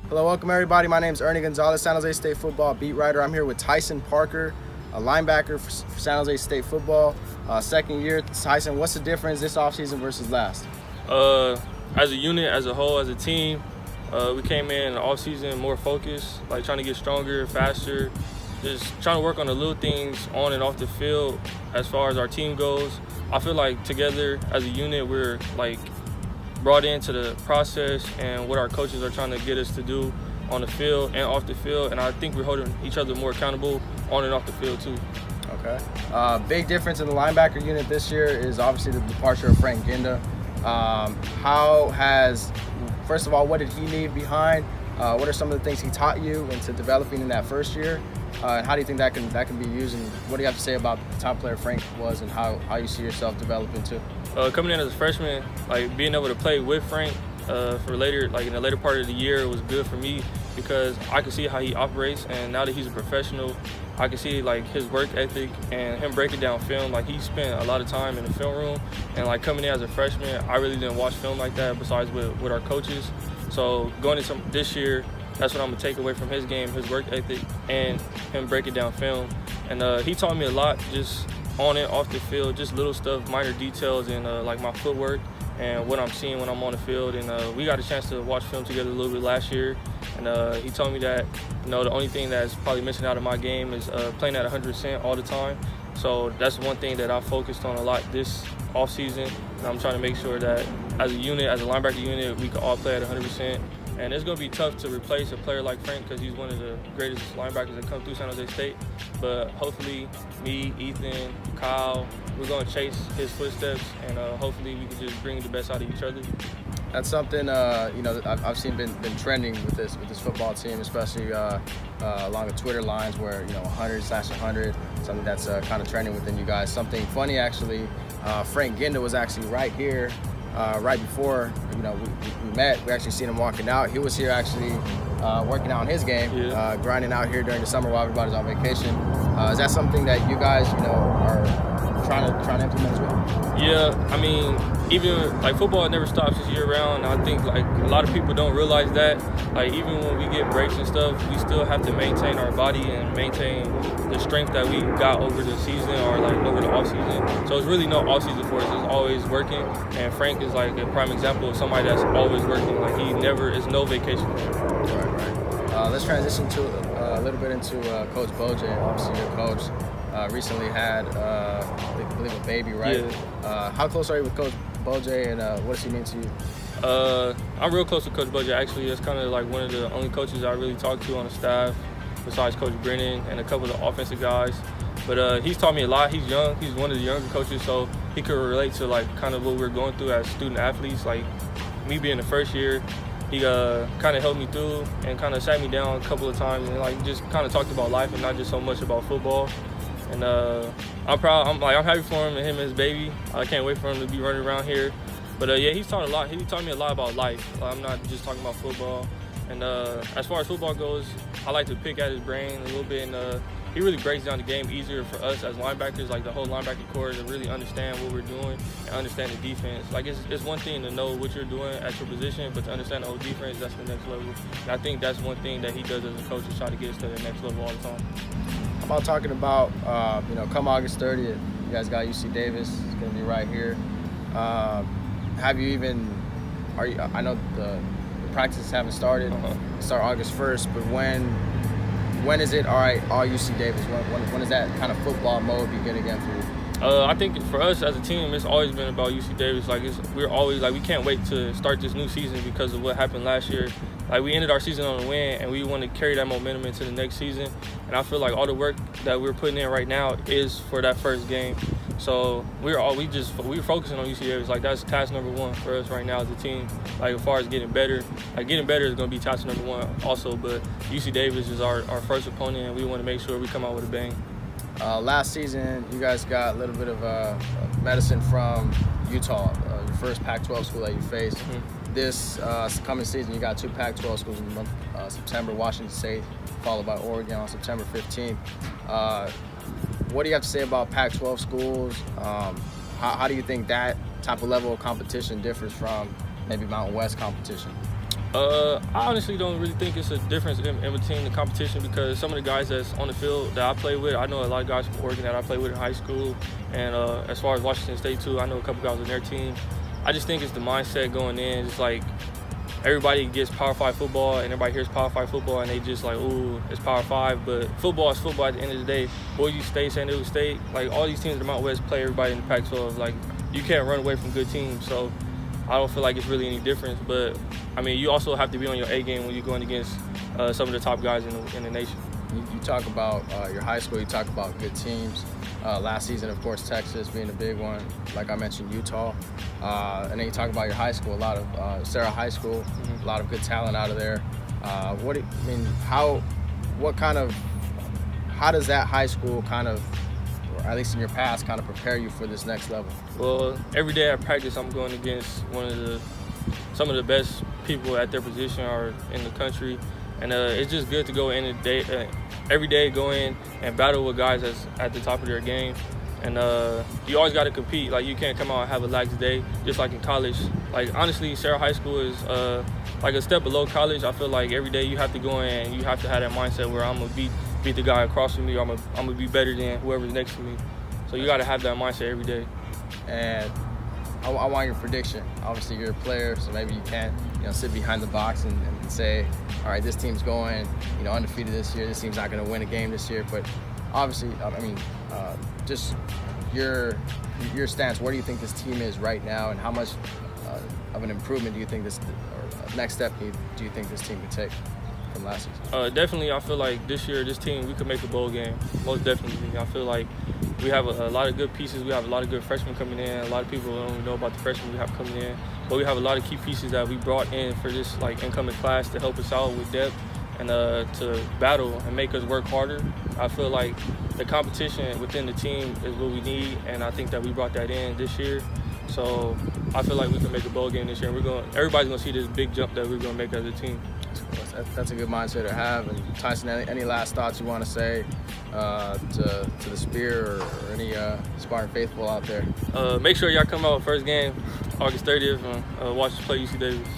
Hello, welcome everybody. My name is Ernie Gonzalez, San Jose State football beat writer. I'm here with Tysyn Parker, a linebacker for San Jose State football. Second year. Tysyn, what's the difference this offseason versus last? As a unit, as a whole, as a team, we came in the offseason more focused, like trying to get stronger, faster, just trying to work on the little things on and off the field as far as our team goes. I feel like together as a unit, we're like brought into the process and what our coaches are trying to get us to do on the field and off the field, and I think we're holding each other more accountable on and off the field too. Okay. Big difference in the linebacker unit this year is obviously the departure of Frank Ginda. First of all, what did he leave behind? What are some of the things he taught you into developing in that first year? And how do you think that can be used? And what do you have to say about the top player Frank was and how you see yourself developing too? Coming in as a freshman, like being able to play with Frank for later, like in the later part of the year, was good for me because I could see how he operates, and now that he's a professional, I can see like his work ethic and him breaking down film. Like he spent a lot of time in the film room, and like coming in as a freshman, I really didn't watch film like that besides with our coaches. So going into this year, that's what I'm gonna take away from his game, his work ethic, and him breaking down film. And he taught me a lot, just on and off the field, just little stuff, minor details, and like my footwork and what I'm seeing when I'm on the field. And we got a chance to watch film together a little bit last year, and he told me that the only thing that's probably missing out of my game is playing at 100% all the time. So that's one thing that I focused on a lot this offseason, and I'm trying to make sure that as a unit, as a linebacker unit, we can all play at 100%. And it's going to be tough to replace a player like Frank because he's one of the greatest linebackers that come through San Jose State. But hopefully, me, Ethan, Kyle, we're going to chase his footsteps, and hopefully we can just bring the best out of each other. That's something that I've seen been trending with this football team, especially along the Twitter lines where 100/100, something that's kind of trending within you guys. Something funny actually, Frank Ginda was actually right here. Right before we met, we actually seen him walking out. He was here actually working out on his game, grinding out here during the summer while everybody's on vacation. Is that something that you guys are trying to implement as well? Yeah, I mean, even like football never stops this year round. I think like a lot of people don't realize that. Like even when we get breaks and stuff, we still have to maintain our body and maintain the strength that we got over the season or like over the off season. So it's really no off season for us. It's always working. And Frank is like a prime example of somebody that's always working. Like it's no vacation. Right. Let's transition to a little bit into Coach Bojay. Obviously, your coach recently had, I believe, a baby, right? Yeah. How close are you with Coach Bojay, and what does he mean to you? I'm real close to Coach Bulger. Actually, it's kind of like one of the only coaches I really talk to on the staff, besides Coach Brennan and a couple of the offensive guys. But he's taught me a lot. He's young. He's one of the younger coaches, so he could relate to like kind of what we're going through as student athletes. Like me being the first year, he kind of helped me through and kind of sat me down a couple of times and like just kind of talked about life and not just so much about football. And I'm proud. I'm happy for him and him and his baby. I can't wait for him to be running around here. But yeah, he's taught a lot. He taught me a lot about life. I'm not just talking about football. And as far as football goes, I like to pick at his brain a little bit. And he really breaks down the game easier for us as linebackers, like the whole linebacker core, to really understand what we're doing and understand the defense. Like it's one thing to know what you're doing at your position, but to understand the whole defense, that's the next level. And I think that's one thing that he does as a coach, is try to get us to the next level all the time. How about talking about, come August 30th, you guys got UC Davis. It's going to be right here. I know the practices haven't started. Start August 1st, but when is it all right, all UC Davis? When is that kind of football mode begin again for you? I think for us as a team, it's always been about UC Davis. Like we're always like, we can't wait to start this new season because of what happened last year. Like we ended our season on a win, and we want to carry that momentum into the next season. And I feel like all the work that we're putting in right now is for that first game. So we're focusing on UC Davis. Like that's task number one for us right now as a team. Like as far as getting better, is going to be task number one also. But UC Davis is our first opponent, and we want to make sure we come out with a bang. Last season, you guys got a little bit of medicine from Utah, your first Pac-12 school that you faced. Mm-hmm. This coming season, you got two Pac-12 schools in the month of September, Washington State, followed by Oregon on September 15th. What do you have to say about Pac-12 schools? How do you think that type of level of competition differs from maybe Mountain West competition? I honestly don't really think it's a difference in between the competition, because some of the guys that's on the field that I play with, I know a lot of guys from Oregon that I played with in high school, and as far as Washington State too, I know a couple guys on their team. I just think it's the mindset going in. It's like everybody gets Power 5 football and everybody hears Power 5 football and they just like, ooh, it's Power 5. But football is football at the end of the day. Boise State, San Diego State, like all these teams in the Mountain West play everybody in the Pac-12. Like, you can't run away from good teams. So I don't feel like it's really any difference. But, I mean, you also have to be on your A game when you're going against some of the top guys in the nation. You talk about your high school, you talk about good teams. Last season, of course, Texas being a big one. Like I mentioned, Utah. And then you talk about your high school, a lot of Sarah High School, a lot of good talent out of there. How does that high school kind of, or at least in your past, kind of prepare you for this next level? Well, every day at practice, I'm going against some of the best people at their position or in the country. And it's just good to go in every day, go in and battle with guys that's at the top of their game. And you always got to compete. Like, you can't come out and have a lax day, just like in college. Like, honestly, Sarah High School is like a step below college. I feel like every day you have to go in and you have to have that mindset where I'm going to beat the guy across from me, or I'm going to be better than whoever's next to me. So you got to have that mindset every day. And I want your prediction. Obviously, you're a player, so maybe you can't, sit behind the box and say, all right, this team's going, undefeated this year. This team's not going to win a game this year. But obviously, just your stance. Where do you think this team is right now, and how much of an improvement do you think or next step do you think this team could take from last season? Definitely, I feel like this year, this team, we could make a bowl game. Most definitely. I feel like we have a lot of good pieces. We have a lot of good freshmen coming in. A lot of people don't know about the freshmen we have coming in. But we have a lot of key pieces that we brought in for this incoming class to help us out with depth and to battle and make us work harder. I feel like the competition within the team is what we need, and I think that we brought that in this year. So I feel like we can make a bowl game this year. And everybody's going to see this big jump that we're going to make as a team. That's a good mindset to have. And Tysyn, any last thoughts you want to say to the Spear or any Spartan faithful out there? Make sure y'all come out first game, August 30th, and watch us play UC Davis.